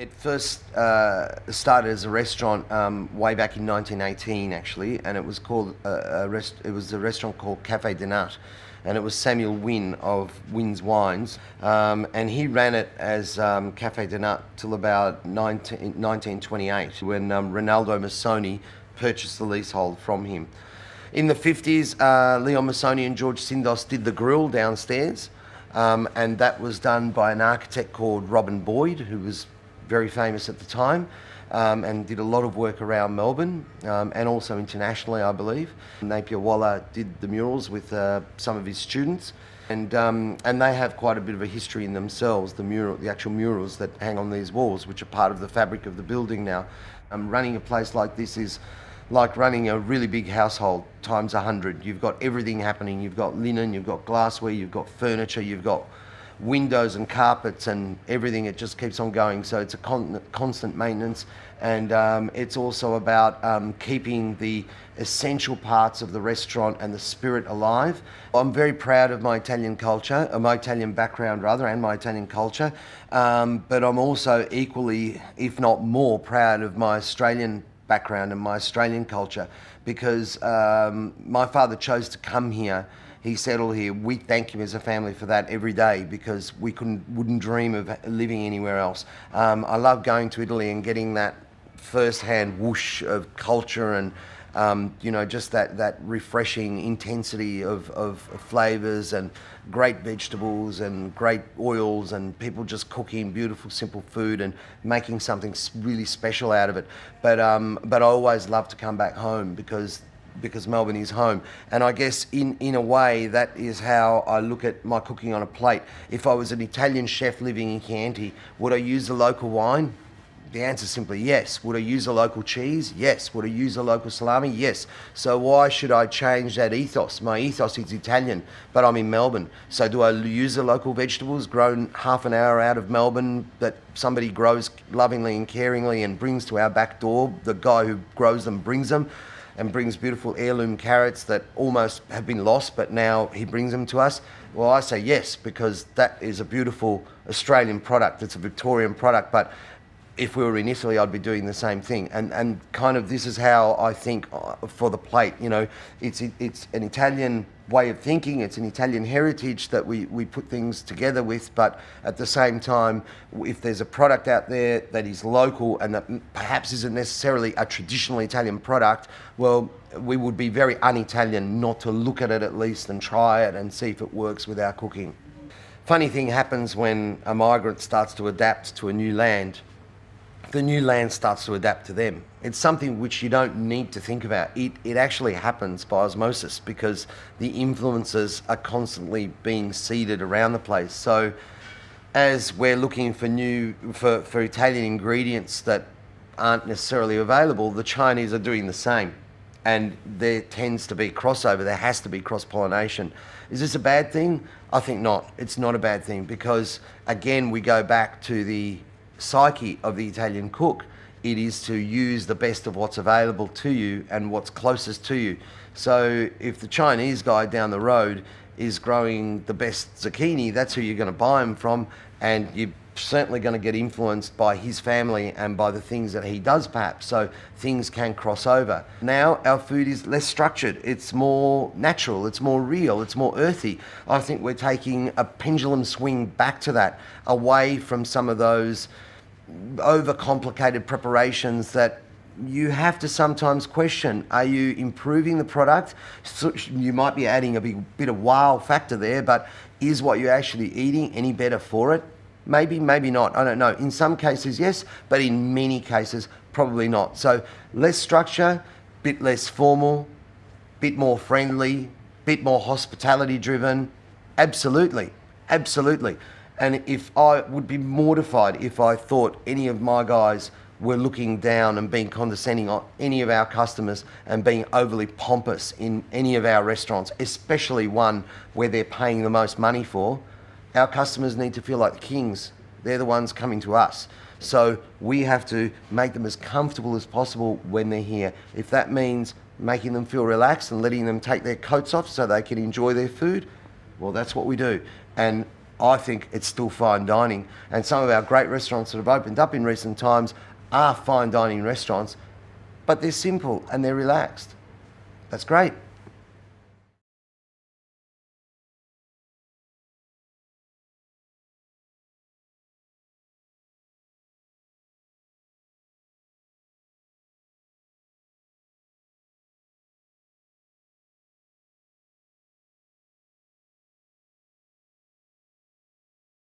It first started as a restaurant way back in 1918, actually, and it was called it was a restaurant called Cafe de Nat, and it was Samuel Wynn of Wynn's Wines, and he ran it as Cafe de Nat till about 1928, when Ronaldo Massoni purchased the leasehold from him. In the 50s, Leon Massoni and George Sindos did the grill downstairs, and that was done by an architect called Robin Boyd, who was very famous at the time, and did a lot of work around Melbourne, and also internationally, I believe. Napier Waller did the murals with some of his students, and they have quite a bit of a history in themselves, the actual murals that hang on these walls, which are part of the fabric of the building now. Running a place like this is like running a really big household times 100. You've got everything happening. You've got linen, you've got glassware, you've got furniture, you've got windows and carpets and everything. It just keeps on going. So it's a constant maintenance, and it's also about keeping the essential parts of the restaurant and the spirit alive. I'm very proud of my Italian culture, my Italian background rather, and my Italian culture, but I'm also equally, if not more, proud of my Australian background and my Australian culture, because my father chose to come here. He settled here. We thank him as a family for that every day, because we wouldn't dream of living anywhere else. I love going to Italy and getting that first-hand whoosh of culture and just that refreshing intensity of flavours and great vegetables and great oils and people just cooking beautiful, simple food and making something really special out of it. But I always love to come back home because Melbourne is home. And I guess in a way that is how I look at my cooking on a plate. If I was an Italian chef living in Chianti, would I use the local wine? The answer is simply yes. Would I use a local cheese? Yes. Would I use a local salami? Yes. So why should I change that ethos? My ethos is Italian, but I'm in Melbourne. So do I use the local vegetables grown half an hour out of Melbourne that somebody grows lovingly and caringly and brings to our back door? The guy who grows them brings them, and brings beautiful heirloom carrots that almost have been lost, but now he brings them to us. Well, I say yes, because that is a beautiful Australian product. It's a Victorian product, but if we were in Italy, I'd be doing the same thing. And kind of this is how I think for the plate. It's an Italian way of thinking. It's an Italian heritage that we put things together with. But at the same time, if there's a product out there that is local and that perhaps isn't necessarily a traditional Italian product, well, we would be very un-Italian not to look at it at least and try it and see if it works with our cooking. Funny thing happens when a migrant starts to adapt to a new land. The new land starts to adapt to them. It's something which you don't need to think about. It actually happens by osmosis, because the influences are constantly being seeded around the place. So as we're looking for Italian ingredients that aren't necessarily available, the Chinese are doing the same. And there tends to be crossover. There has to be cross-pollination. Is this a bad thing? I think not. It's not a bad thing, because again, we go back to the psyche of the Italian cook. It is to use the best of what's available to you and what's closest to you. So if the Chinese guy down the road is growing the best zucchini, that's who you're going to buy them from, and you're certainly going to get influenced by his family and by the things that he does perhaps. So things can cross over. Now our food is less structured. It's more natural, it's more real, it's more earthy. I think we're taking a pendulum swing back to that, away from some of those overcomplicated preparations that you have to sometimes question. Are you improving the product? So you might be adding a bit of wow factor there, but is what you're actually eating any better for it? Maybe, maybe not. I don't know. In some cases, yes, but in many cases, probably not. So less structure, bit less formal, bit more friendly, bit more hospitality driven. Absolutely, absolutely. And if I would be mortified if I thought any of my guys were looking down and being condescending on any of our customers and being overly pompous in any of our restaurants, especially one where they're paying the most money for. Our customers need to feel like the kings. They're the ones coming to us. So we have to make them as comfortable as possible when they're here. If that means making them feel relaxed and letting them take their coats off so they can enjoy their food, well, that's what we do. And I think it's still fine dining. And some of our great restaurants that have opened up in recent times are fine dining restaurants, but they're simple and they're relaxed. That's great.